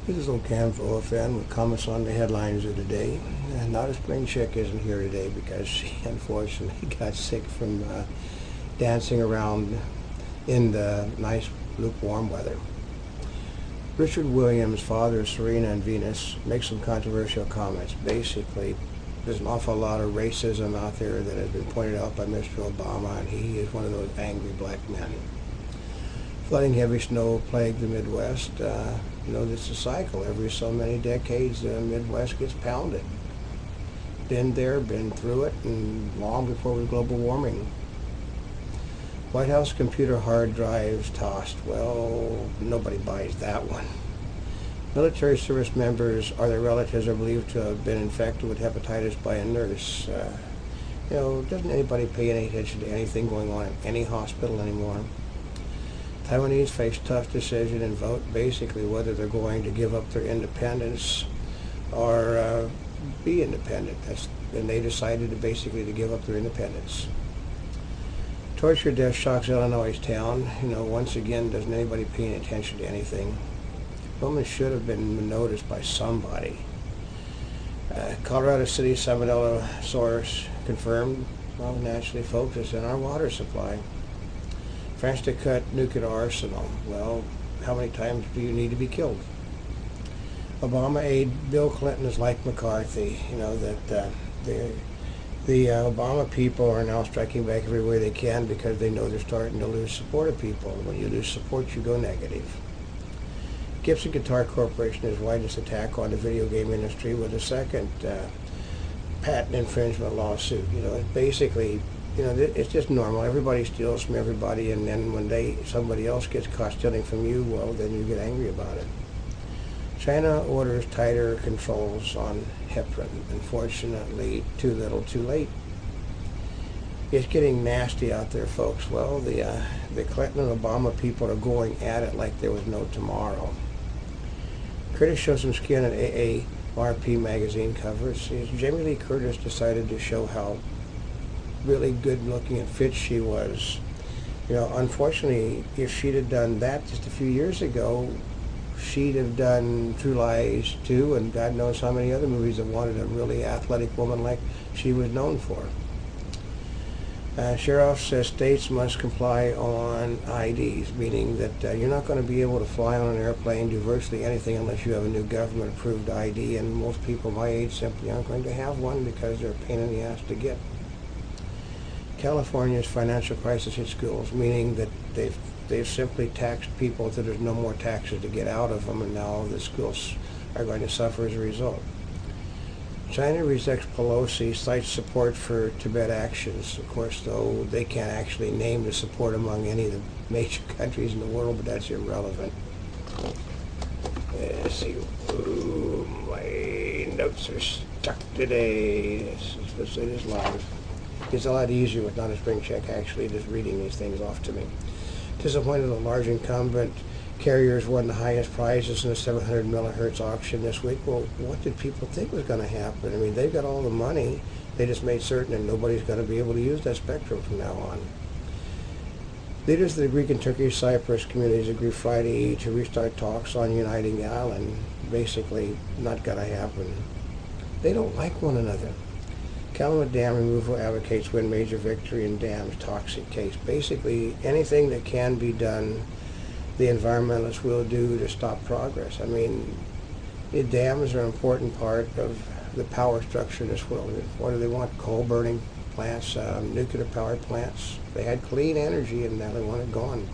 This is Oldecam for OFN with comments on the headlines of the day. Not a spring chick isn't here today because she unfortunately got sick from dancing around in the nice lukewarm weather. Richard Williams, father of Serena and Venus, makes some controversial comments. Basically, there's an awful lot of racism out there that has been pointed out by Mr. Obama, and he is one of those angry black men. Flooding, heavy snow plagued the Midwest. This is a cycle. Every so many decades, the Midwest gets pounded. Been there, been through it, and long before it was global warming. White House computer hard drives tossed. Well, nobody buys that one. Military service members or their relatives are believed to have been infected with hepatitis by a nurse. Doesn't anybody pay any attention to anything going on in any hospital anymore? Taiwanese face tough decision and vote basically whether they're going to give up their independence or be independent. And they decided to give up their independence. Torture death shocks Illinois town. Once again, doesn't anybody pay any attention to anything? Women should have been noticed by somebody. Colorado City salmonella source confirmed. Well, naturally, folks, it's in our water supply. France to cut nuclear arsenal. Well, how many times do you need to be killed? Obama aide Bill Clinton is like McCarthy. The Obama people are now striking back every way they can because they know they're starting to lose support of people. When you lose support, you go negative. Gibson Guitar Corporation is widest attack on the video game industry with a second patent infringement lawsuit. It's just normal. Everybody steals from everybody, and then when somebody else gets caught stealing from you, well, then you get angry about it. China orders tighter controls on heparin. Unfortunately, too little, too late. It's getting nasty out there, folks. Well, the Clinton and Obama people are going at it like there was no tomorrow. Critics show some skin on AARP magazine covers. Jamie Lee Curtis decided to show how really good looking and fit she was. Unfortunately, if she'd have done that just a few years ago, she'd have done True Lies 2 and God knows how many other movies that wanted a really athletic woman like she was known for. Sheriff says states must comply on IDs, meaning that you're not going to be able to fly on an airplane, do virtually anything unless you have a new government-approved ID, and most people my age simply aren't going to have one because they're a pain in the ass to get. California's financial crisis hit schools, meaning that they've simply taxed people until there's no more taxes to get out of them, and now the schools are going to suffer as a result. China rejects Pelosi, cites support for Tibet actions. Of course, though, they can't actually name the support among any of the major countries in the world, but that's irrelevant. Let's see. Ooh, my notes are stuck today. Let's say this live. It's a lot easier with not a spring check, actually, just reading these things off to me. Disappointed that large incumbent carriers won the highest prizes in the 700 megahertz auction this week. Well, what did people think was going to happen? I mean, they've got all the money. They just made certain that nobody's going to be able to use that spectrum from now on. Leaders of the Greek and Turkish Cyprus communities agreed Friday to restart talks on uniting the island. Basically, not going to happen. They don't like one another. Calumet Dam removal advocates win major victory in dam's toxic case. Basically, anything that can be done, the environmentalists will do to stop progress. I mean, the dams are an important part of the power structure in this world. What do they want? Coal-burning plants, nuclear power plants. They had clean energy, and now they want it gone.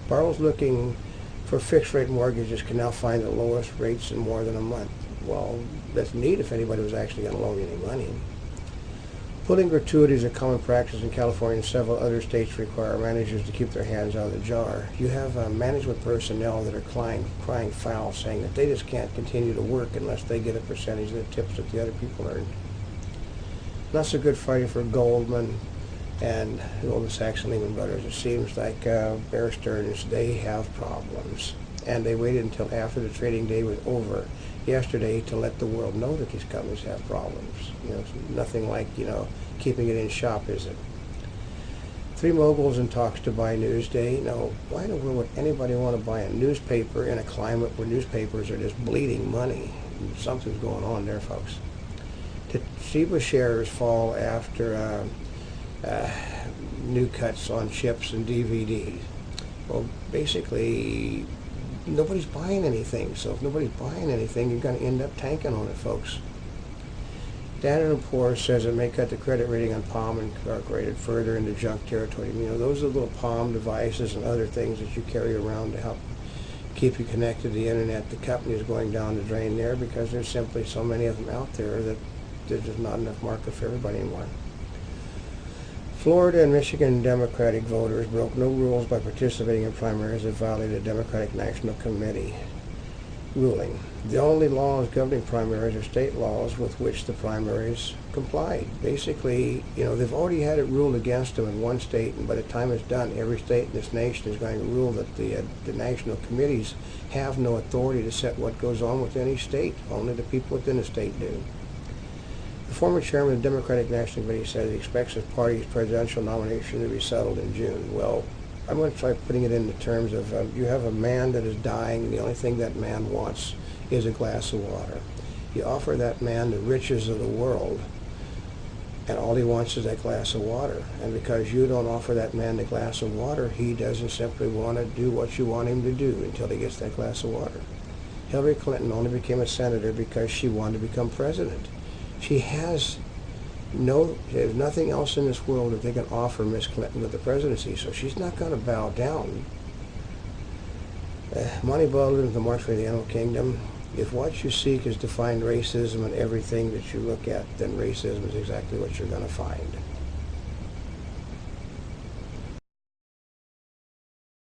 Borrowers looking for fixed-rate mortgages can now find the lowest rates in more than a month. Well, that's neat if anybody was actually going to loan you any money. Pulling gratuities are common practice in California and several other states require managers to keep their hands out of the jar. You have management personnel that are crying foul, saying that they just can't continue to work unless they get a percentage of the tips that the other people earn. Not so good fighting for Goldman and Goldman Sachs and Lehman Brothers. It seems like Bear Stearns, they have problems. And they waited until after the trading day was over yesterday to let the world know that these companies have problems. It's nothing like, keeping it in shop, is it? Three moguls in talks to buy Newsday. Now, why in the world would anybody want to buy a newspaper in a climate where newspapers are just bleeding money? Something's going on there, folks. Toshiba shares fall after new cuts on chips and DVDs. Well, basically, nobody's buying anything. So if nobody's buying anything, you're going to end up tanking on it, folks. Standard & Poor's says it may cut the credit rating on Palm Incorporated further into junk territory. You know, those are little Palm devices and other things that you carry around to help keep you connected to the internet. The company is going down the drain there because there's simply so many of them out there that there's just not enough market for everybody anymore. Florida and Michigan Democratic voters broke no rules by participating in primaries that violated the Democratic National Committee ruling. The only laws governing primaries are state laws with which the primaries complied. Basically, you know, they've already had it ruled against them in one state, and by the time it's done, every state in this nation is going to rule that the national committees have no authority to set what goes on with any state. Only the people within the state do. The former chairman of the Democratic National Committee said he expects his party's presidential nomination to be settled in June. Well, I'm going to try putting it into terms of you have a man that is dying, and the only thing that man wants is a glass of water. You offer that man the riches of the world, and all he wants is that glass of water. And because you don't offer that man the glass of water, he doesn't simply want to do what you want him to do until he gets that glass of water. Hillary Clinton only became a senator because she wanted to become president. She has there's nothing else in this world that they can offer Miss Clinton with the presidency, so she's not going to bow down. Monty Baldwin, The March for the Animal Kingdom. If what you seek is to find racism in everything that you look at, then racism is exactly what you're going to find.